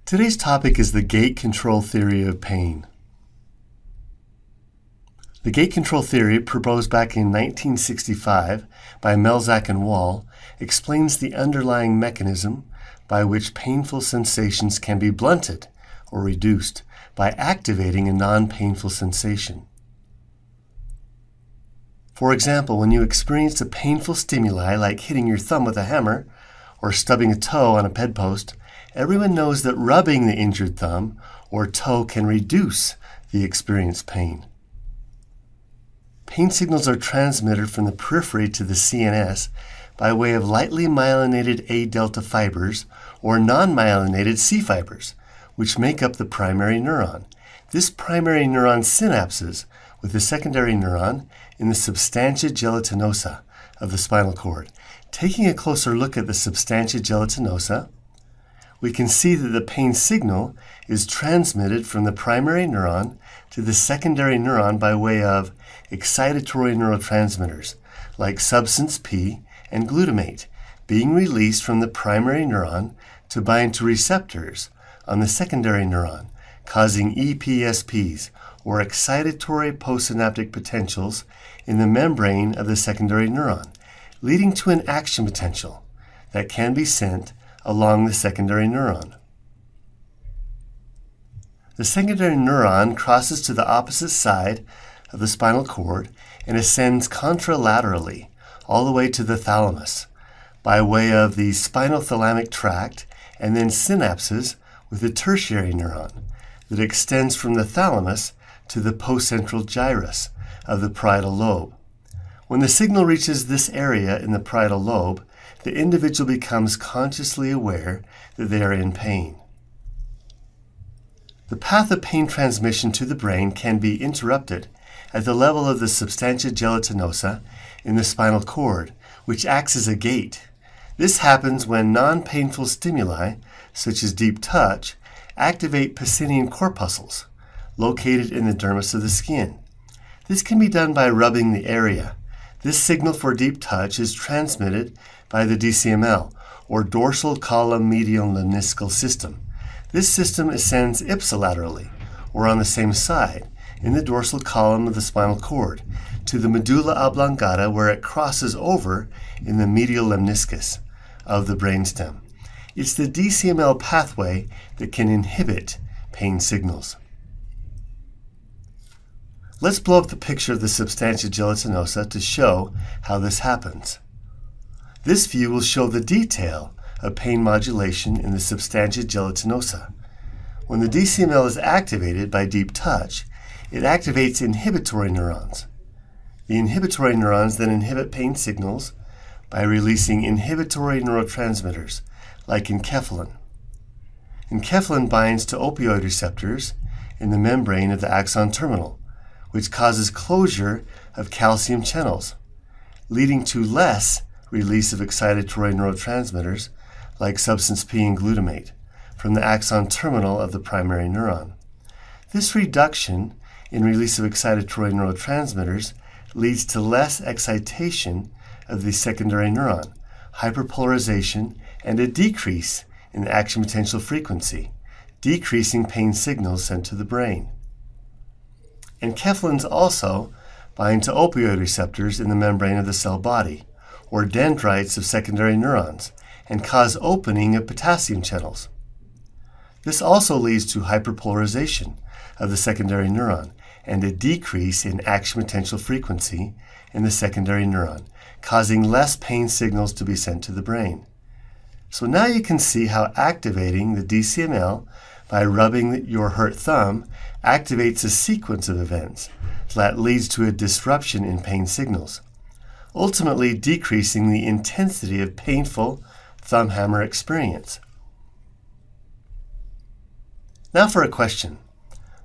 Today's topic is the gate control theory of pain. The gate control theory, proposed back in 1965 by Melzack and Wall, explains the underlying mechanism by which painful sensations can be blunted or reduced by activating a non-painful sensation. For example, when you experience a painful stimuli like hitting your thumb with a hammer or stubbing a toe on a bedpost, everyone knows that rubbing the injured thumb or toe can reduce the experienced pain. Pain signals are transmitted from the periphery to the CNS by way of lightly myelinated A delta fibers or non-myelinated C fibers, which make up the primary neuron. This primary neuron synapses with the secondary neuron in the substantia gelatinosa of the spinal cord. Taking a closer look at the substantia gelatinosa, we can see that the pain signal is transmitted from the primary neuron to the secondary neuron by way of excitatory neurotransmitters like substance P and glutamate being released from the primary neuron to bind to receptors on the secondary neuron, causing EPSPs or excitatory postsynaptic potentials in the membrane of the secondary neuron, leading to an action potential that can be sent along the secondary neuron. The secondary neuron crosses to the opposite side of the spinal cord and ascends contralaterally all the way to the thalamus by way of the spinothalamic tract and then synapses with the tertiary neuron that extends from the thalamus to the postcentral gyrus of the parietal lobe. When the signal reaches this area in the parietal lobe, the individual becomes consciously aware that they are in pain. The path of pain transmission to the brain can be interrupted at the level of the substantia gelatinosa in the spinal cord, which acts as a gate. This happens when non-painful stimuli, such as deep touch, activate Pacinian corpuscles, located in the dermis of the skin. This can be done by rubbing the area. This signal for deep touch is transmitted by the DCML, or dorsal column medial lemniscal system. This system ascends ipsilaterally, or on the same side, in the dorsal column of the spinal cord, to the medulla oblongata where it crosses over in the medial lemniscus of the brainstem. It's the DCML pathway that can inhibit pain signals. Let's blow up the picture of the substantia gelatinosa to show how this happens. This view will show the detail of pain modulation in the substantia gelatinosa. When the DCML is activated by deep touch, it activates inhibitory neurons. The inhibitory neurons then inhibit pain signals by releasing inhibitory neurotransmitters like enkephalin. Enkephalin binds to opioid receptors in the membrane of the axon terminal, which causes closure of calcium channels, leading to less release of excitatory neurotransmitters like substance P and glutamate from the axon terminal of the primary neuron. This reduction in release of excitatory neurotransmitters leads to less excitation of the secondary neuron, hyperpolarization, and a decrease in the action potential frequency, decreasing pain signals sent to the brain. Enkephalins also bind to opioid receptors in the membrane of the cell body, or dendrites of secondary neurons, and cause opening of potassium channels. This also leads to hyperpolarization of the secondary neuron and a decrease in action potential frequency in the secondary neuron, causing less pain signals to be sent to the brain. So now you can see how activating the DCML by rubbing your hurt thumb activates a sequence of events that leads to a disruption in pain signals, ultimately decreasing the intensity of painful thumb hammer experience. Now for a question.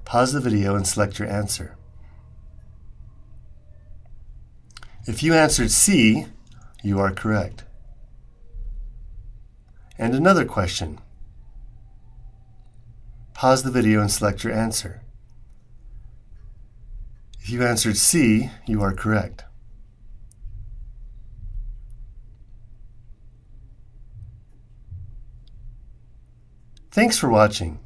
Pause the video and select your answer. If you answered C, you are correct. And another question. Pause the video and select your answer. If you answered C, you are correct. Thanks for watching.